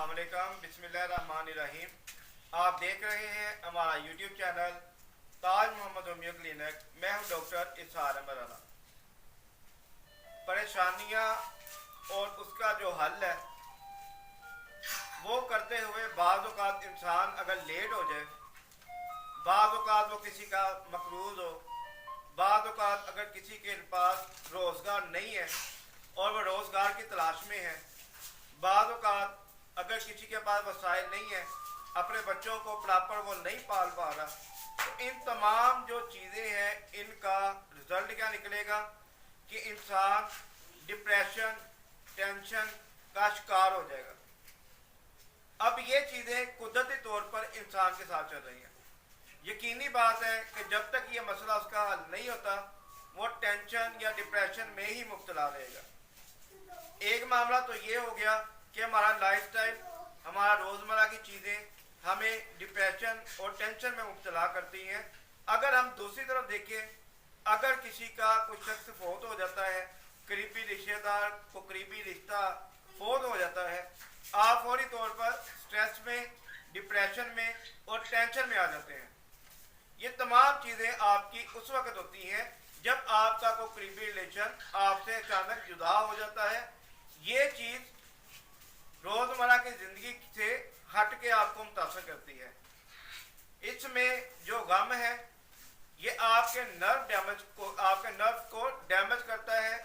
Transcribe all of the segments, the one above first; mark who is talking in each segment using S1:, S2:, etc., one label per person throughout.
S1: अस्सलाम वालेकुम, बिस्मिल्लाहिर्रहमानिर्रहीम। आप देख रहे हैं हमारा यूट्यूब चैनल ताज मोहम्मद होमियो क्लिनिक। मैं हूं डॉक्टर इसहार अहमद राना। परेशानियां और उसका जो हल है वो करते हुए बाज़ औक़ात इंसान अगर लेट हो जाए, बाज़ औक़ात वो किसी का मकरूज़ हो, बाज़ औक़ात अगर किसी के पास रोज़गार नहीं है और वह रोज़गार की तलाश में है, बाज़ औक़ात अगर किसी के पास वसाइल नहीं है, अपने बच्चों को प्रॉपर वो नहीं पाल पा रहा, तो इन तमाम जो चीज़ें हैं इनका रिज़ल्ट क्या निकलेगा कि इंसान डिप्रेशन, टेंशन का शिकार हो जाएगा। अब ये चीज़ें कुदरती तौर पर इंसान के साथ चल रही हैं। यकीनी बात है कि जब तक ये मसला उसका हल नहीं होता वो टेंशन या डिप्रेशन में ही मुब्तला रहेगा। एक मामला तो ये हो गया कि हमारा लाइफस्टाइल, हमारा रोज़मर्रा की चीज़ें हमें डिप्रेशन और टेंशन में मुब्तला करती हैं। अगर हम दूसरी तरफ देखें, अगर किसी का कोई शख्स फौत हो जाता है, करीबी रिश्तेदार को करीबी रिश्ता फौत हो जाता है, आप फौरी तौर पर स्ट्रेस में, डिप्रेशन में और टेंशन में आ जाते हैं। ये तमाम चीज़ें आपकी उस वक्त होती हैं जब आपका कोई करीबी रिलेशन आपसे अचानक जुदा हो जाता है। ये चीज़ रोज़मर्रा की ज़िंदगी से हट के आपको मुतासर करती है। इसमें जो गम है ये आपके नर्व को डैमेज करता है,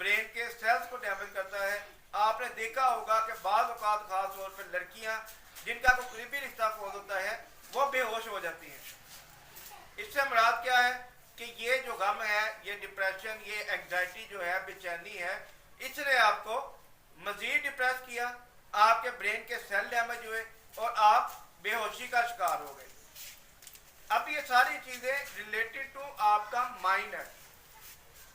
S1: ब्रेन के सेल्स को डैमेज करता है। आपने देखा होगा कि बाज़ औक़ात ख़ास तौर पर लड़कियां जिनका कोई करीबी रिश्ता फौत होता है वो बेहोश हो जाती हैं। इससे मुराद क्या है कि ये जो गम है, ये डिप्रेशन, ये एंग्जाइटी जो है, बेचैनी है, इसने आपको मज़ीद डिप्रेस किया, आपके ब्रेन के सेल डैमेज हुए और आप बेहोशी का शिकार हो गए। अब ये सारी चीज़ें रिलेटेड टू आपका माइंड है।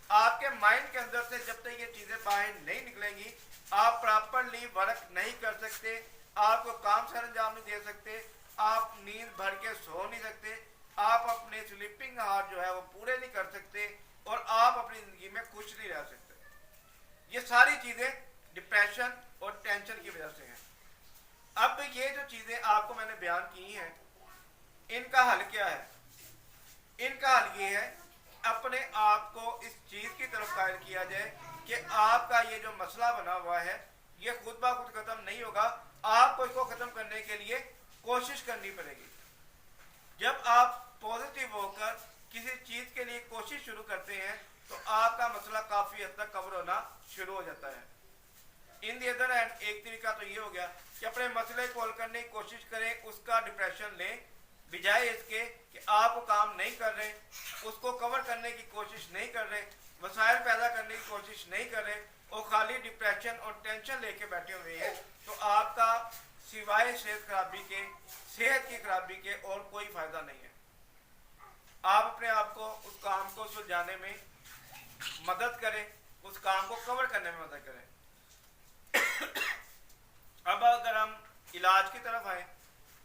S1: आपके माइंड के अंदर से जब तक ये चीज़ें बाहर नहीं निकलेंगी आप प्रॉपरली वर्क नहीं कर सकते, आपको काम सर अंजाम नहीं दे सकते, आप नींद भर के सो नहीं सकते, आप अपने स्लीपिंग हार्ट जो है वो पूरे नहीं कर सकते और आप अपनी ज़िंदगी में खुश नहीं रह सकते। ये सारी चीज़ें डिप्रेशन और टेंशन की वजह से हैं। अब ये जो चीज़ें आपको मैंने बयान की हैं इनका हल क्या है? इनका हल ये है अपने आप को इस चीज़ की तरफ कायल किया जाए कि आपका ये जो मसला बना हुआ है ये खुद ब खुद ख़त्म नहीं होगा, आपको इसको ख़त्म करने के लिए कोशिश करनी पड़ेगी। जब आप पॉजिटिव होकर किसी चीज़ के लिए कोशिश शुरू करते हैं तो आपका मसला काफ़ी हद तक कवर होना शुरू हो जाता है। इन द अदर हैंड एक तरीका तो ये हो गया कि अपने मसले को हल करने की कोशिश करें, उसका डिप्रेशन लें, बजाय इसके कि आप काम नहीं कर रहे, उसको कवर करने की कोशिश नहीं कर रहे, वसाइल पैदा करने की कोशिश नहीं कर रहे और खाली डिप्रेशन और टेंशन लेके बैठे हुए हैं, तो आपका सिवाय सेहत की खराबी के और कोई फ़ायदा नहीं है। आप अपने आप को उस काम को सुलझाने में मदद करें, उस काम को कवर करने में मदद करें। अब अगर हम इलाज की तरफ आए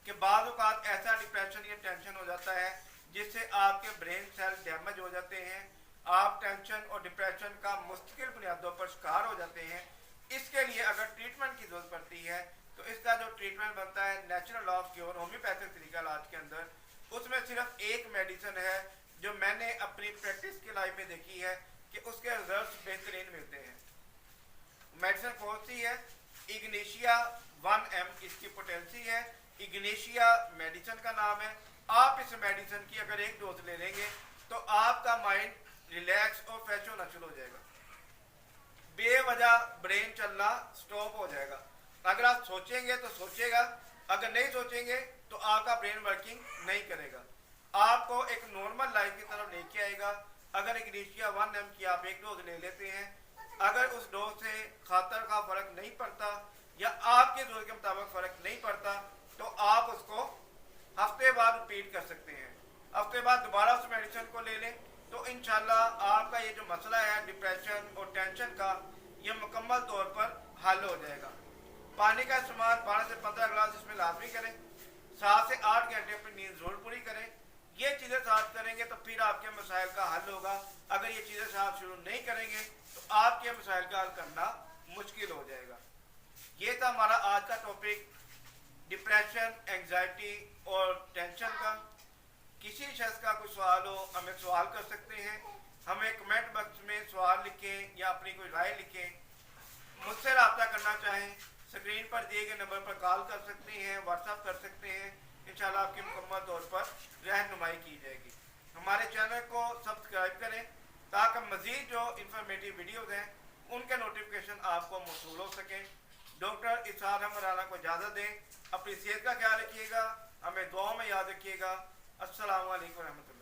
S1: कि बाज़ औक़ात ऐसा डिप्रेशन या टेंशन हो जाता है जिससे आपके ब्रेन सेल डैमेज हो जाते हैं, आप टेंशन और डिप्रेशन का मुस्तकिल बुनियादों पर शिकार हो जाते हैं। इसके लिए अगर ट्रीटमेंट की ज़रूरत पड़ती है तो इसका जो ट्रीटमेंट बनता है नेचुरल ऑफ क्योर होम्योपैथिक तरीका इलाज के अंदर, उसमें सिर्फ एक मेडिसिन है जो मैंने अपनी प्रैक्टिस की लाइफ में देखी है कि उसके रिजल्ट बेहतरीन मिलते हैं। मेडिसिन कौन सी है? इग्नेशिया 1M इसकी पोटेंसी है। इग्नेशिया मेडिसिन का नाम है। आप इस मेडिसिन की अगर एक डोज ले लेंगे तो आपका माइंड रिलैक्स और फ्रेश होना शुरू हो जाएगा। बेवजह ब्रेन चलना स्टॉप हो जाएगा। अगर आप सोचेंगे तो सोचेगा, अगर नहीं सोचेंगे तो आपका ब्रेन वर्किंग नहीं करेगा, आपको एक नॉर्मल लाइफ की तरफ लेके आएगा। अगर इग्नेशिया 1M की आप एक डोज ले लेते हैं, अगर उस डोज से खातर का फ़र्क नहीं पड़ता या आपके डोज के मुताबिक फ़र्क नहीं पड़ता तो आप उसको हफ्ते बाद रिपीट कर सकते हैं। हफ्ते बाद दोबारा उस मेडिसिन को ले लें तो इंशाल्लाह आपका ये जो मसला है डिप्रेशन और टेंशन का, ये मुकम्मल तौर पर हल हो जाएगा। पानी का इस्तेमाल 12 से 15 गिलास इसमें लाजमी करें। 7 से 8 घंटे अपनी नींद ज़रूर पूरी करें। ये चीज़ें साथ करेंगे तो फिर आपके मसाइल का हल होगा। अगर ये चीज़ें साथ शुरू नहीं करेंगे तो आपके मसाइल का हल करना मुश्किल हो जाएगा। ये था हमारा आज का टॉपिक डिप्रेशन, एंजाइटी और टेंशन का। किसी शख्स का कोई सवाल हो, हमें सवाल कर सकते हैं। हमें कमेंट बॉक्स में सवाल लिखें या अपनी कोई राय लिखें। मुझसे रब्ता करना चाहें, स्क्रीन पर दिए गए नंबर पर कॉल कर सकते हैं, व्हाट्सअप कर सकते हैं। इंशाल्लाह आपकी मुकम्मल तौर पर रहनुमाई की जाएगी। हमारे चैनल को सब्सक्राइब करें ताकि मज़ीद जो इंफॉर्मेटिव वीडियोज़ हैं उनके नोटिफिकेशन आपको मौसूल हो सकें। डॉक्टर इसार अहमद राना को इजाज़त दें। अपनी सेहत का ख्याल रखिएगा, हमें दुआओं में याद रखिएगा। अस्सलामु अलैकुम रहमतुल्लाह।